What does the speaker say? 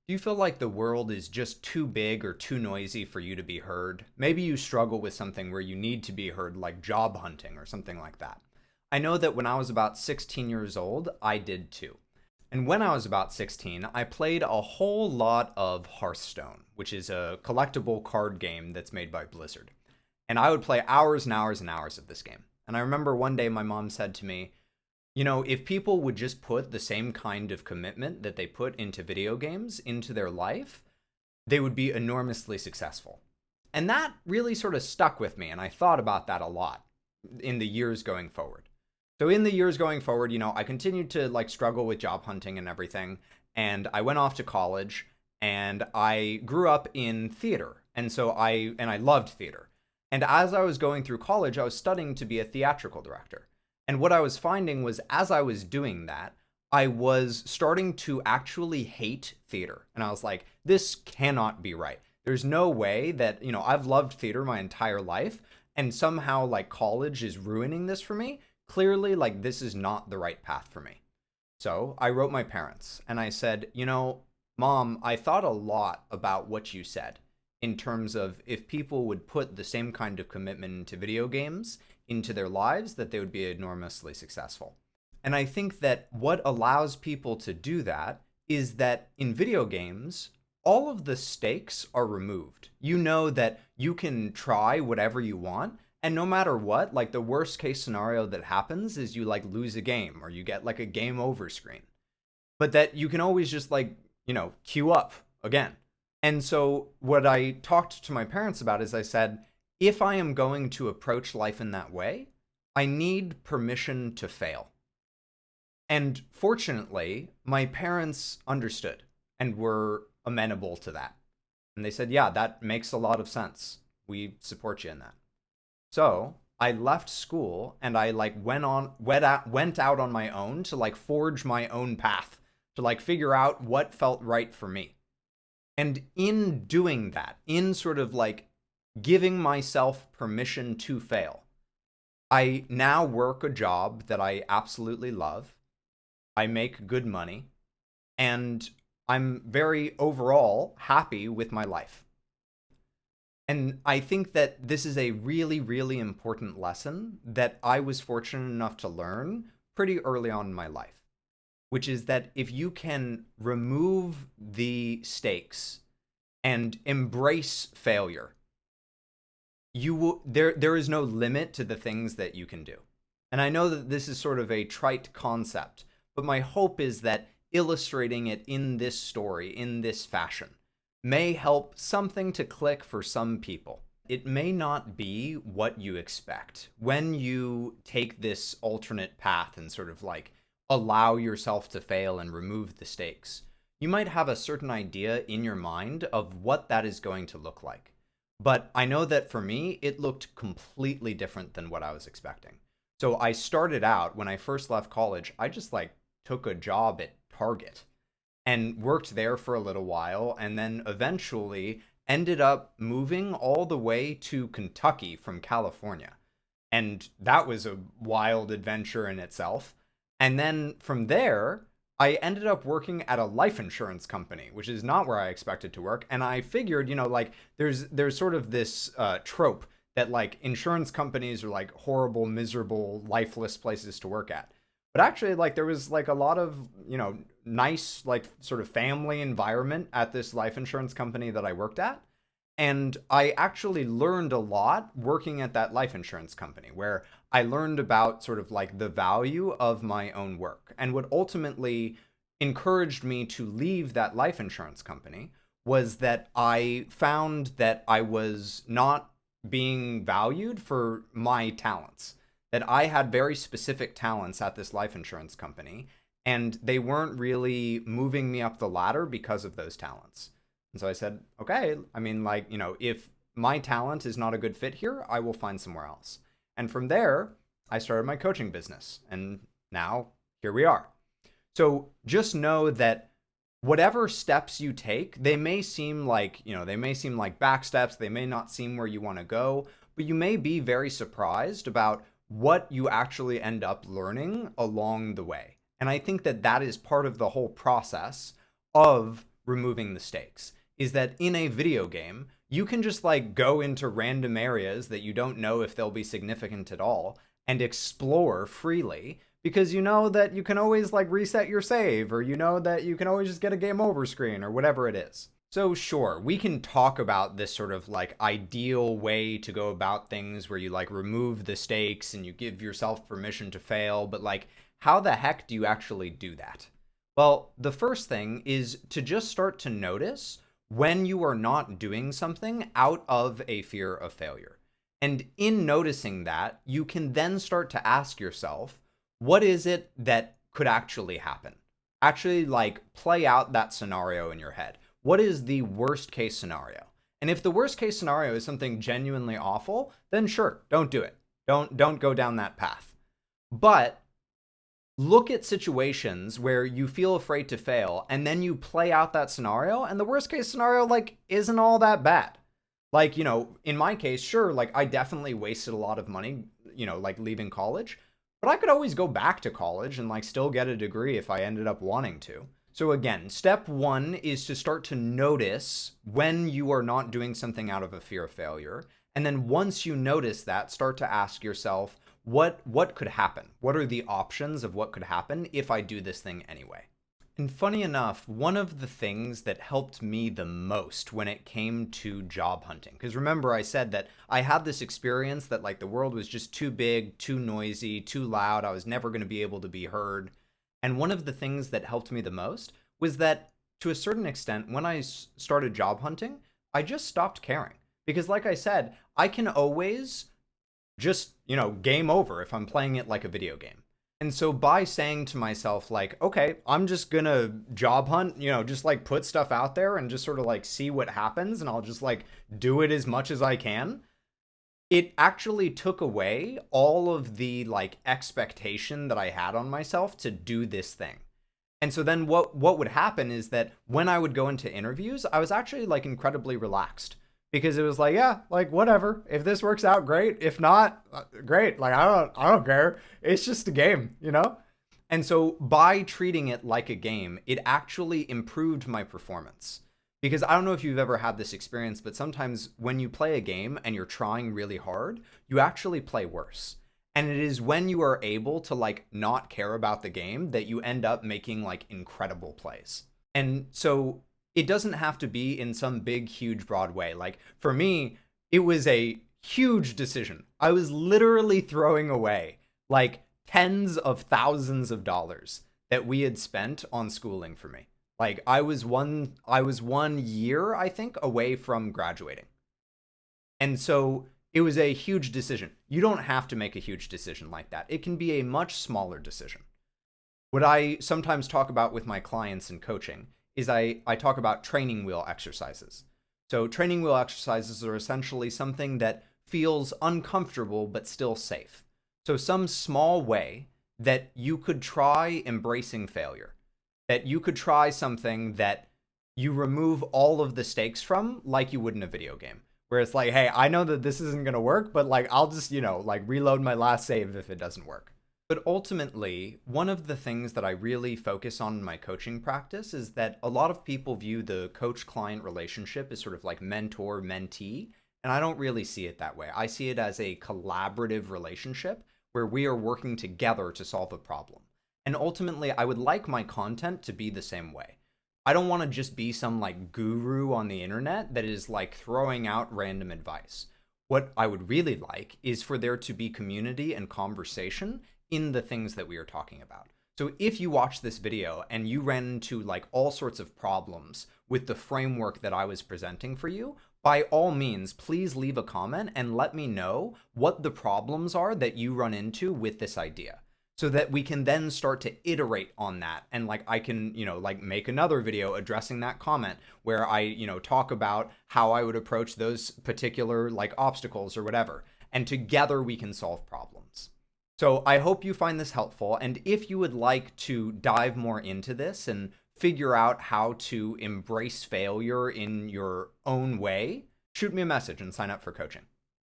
Do you feel like the world is just too big or too noisy for you to be heard? Maybe you struggle with something where you need to be heard, like job hunting or something like that. I know that when I was about 16 years old, I did too. And when I was about 16, I played a whole lot of Hearthstone, which is a collectible card game that's made by Blizzard. And I would play hours and hours and hours of this game. And I remember one day my mom said to me, if people would just put the same kind of commitment that they put into video games into their life, they would be enormously successful. And that really sort of stuck with me, and I thought about that a lot in the years going forward. So in the years going forward, I continued to like struggle with job hunting and everything, and I went off to college and I grew up in theater. And so I loved theater. And as I was going through college, I was studying to be a theatrical director. And what I was finding was as I was doing that, I was starting to actually hate theater. And I was like, this cannot be right. There's no way that, I've loved theater my entire life and somehow like college is ruining this for me. Clearly, like this is not the right path for me. So I wrote my parents and I said, Mom, I thought a lot about what you said in terms of if people would put the same kind of commitment into video games into their lives, that they would be enormously successful. And I think that what allows people to do that is that in video games, all of the stakes are removed. You know that you can try whatever you want, and no matter what, like the worst case scenario that happens is you like lose a game or you get like a game over screen. But that you can always just like, queue up again. And so what I talked to my parents about is I said, if I am going to approach life in that way, I need permission to fail. And fortunately, my parents understood and were amenable to that. And they said, yeah, that makes a lot of sense. We support you in that. So I left school and I like went out on my own to like forge my own path, to like figure out what felt right for me. And in doing that, in sort of like giving myself permission to fail, I now work a job that I absolutely love. I make good money, and I'm very overall happy with my life. And I think that this is a really, really important lesson that I was fortunate enough to learn pretty early on in my life, which is that if you can remove the stakes and embrace failure, there is no limit to the things that you can do. And I know that this is sort of a trite concept, but my hope is that illustrating it in this story, in this fashion, may help something to click for some people. It may not be what you expect. When you take this alternate path and sort of like allow yourself to fail and remove the stakes, you might have a certain idea in your mind of what that is going to look like. But I know that for me, it looked completely different than what I was expecting. So I started out, when I first left college, I just like took a job at Target and worked there for a little while, and then eventually ended up moving all the way to Kentucky from California. And that was a wild adventure in itself. And then from there, I ended up working at a life insurance company, which is not where I expected to work. And I figured, like there's sort of this trope that like insurance companies are like horrible, miserable, lifeless places to work at. But actually, like there was like a lot of, nice like sort of family environment at this life insurance company that I worked at. And I actually learned a lot working at that life insurance company, where I learned about sort of like the value of my own work. And what ultimately encouraged me to leave that life insurance company was that I found that I was not being valued for my talents, that I had very specific talents at this life insurance company, and they weren't really moving me up the ladder because of those talents. And so I said, okay, I mean, like, if my talent is not a good fit here, I will find somewhere else. And from there, I started my coaching business. And now here we are. So just know that whatever steps you take, they may seem like back steps. They may not seem where you want to go, but you may be very surprised about what you actually end up learning along the way. And I think that that is part of the whole process of removing the stakes is that in a video game, you can just like go into random areas that you don't know if they'll be significant at all and explore freely because you know that you can always like reset your save, or you know that you can always just get a game over screen or whatever it is. So sure, we can talk about this sort of like ideal way to go about things where you like remove the stakes and you give yourself permission to fail, but like how the heck do you actually do that? Well, the first thing is to just start to notice when you are not doing something out of a fear of failure. And in noticing that, you can then start to ask yourself, what is it that could actually happen? Actually, like, play out that scenario in your head. What is the worst case scenario? And if the worst case scenario is something genuinely awful, then sure, don't do it. Don't go down that path. But look at situations where you feel afraid to fail, and then you play out that scenario, and the worst case scenario, like, isn't all that bad. Like, you know, in my case, sure, like, I definitely wasted a lot of money, you know, like, leaving college. But I could always go back to college and, like, still get a degree if I ended up wanting to. So again, step one is to start to notice when you are not doing something out of a fear of failure. And then once you notice that, start to ask yourself, what could happen? What are the options of what could happen if I do this thing anyway? And funny enough, one of the things that helped me the most when it came to job hunting, because remember I said that I had this experience that like the world was just too big, too noisy, too loud, I was never going to be able to be heard. And one of the things that helped me the most was that to a certain extent, when I started job hunting, I just stopped caring. Because like I said, I can always just, you know, game over if I'm playing it like a video game. And so by saying to myself, like, okay, I'm just gonna job hunt, you know, just like put stuff out there and just sort of like see what happens, and I'll just like do it as much as I can, it actually took away all of the like expectation that I had on myself to do this thing. And so then what would happen is that when I would go into interviews, I was actually like incredibly relaxed. Because it was like, yeah, like whatever. If this works out, great. If not, great. Like I don't care. It's just a game, you know? And so by treating it like a game, it actually improved my performance. Because I don't know if you've ever had this experience, but sometimes when you play a game and you're trying really hard, you actually play worse. And it is when you are able to like not care about the game that you end up making like incredible plays. And so it doesn't have to be in some big, huge, broad way. Like for me, it was a huge decision. I was literally throwing away like tens of thousands of dollars that we had spent on schooling for me. Like I was one year, I think, away from graduating. And so it was a huge decision. You don't have to make a huge decision like that. It can be a much smaller decision. What I sometimes talk about with my clients in coaching is I talk about training wheel exercises. So training wheel exercises are essentially something that feels uncomfortable but still safe. So some small way that you could try embracing failure, that you could try something that you remove all of the stakes from like you would in a video game, where it's like, hey, I know that this isn't going to work, but like I'll just, you know, like reload my last save if it doesn't work. But ultimately, one of the things that I really focus on in my coaching practice is that a lot of people view the coach-client relationship as sort of like mentor-mentee, and I don't really see it that way. I see it as a collaborative relationship where we are working together to solve a problem. And ultimately, I would like my content to be the same way. I don't want to just be some like guru on the internet that is like throwing out random advice. What I would really like is for there to be community and conversation in the things that we are talking about. So if you watch this video and you ran into like all sorts of problems with the framework that I was presenting for you, by all means, please leave a comment and let me know what the problems are that you run into with this idea, so that we can then start to iterate on that. And like I can, you know, like make another video addressing that comment where I, you know, talk about how I would approach those particular like obstacles or whatever. And together we can solve problems. So I hope you find this helpful. And if you would like to dive more into this and figure out how to embrace failure in your own way, shoot me a message and sign up for coaching.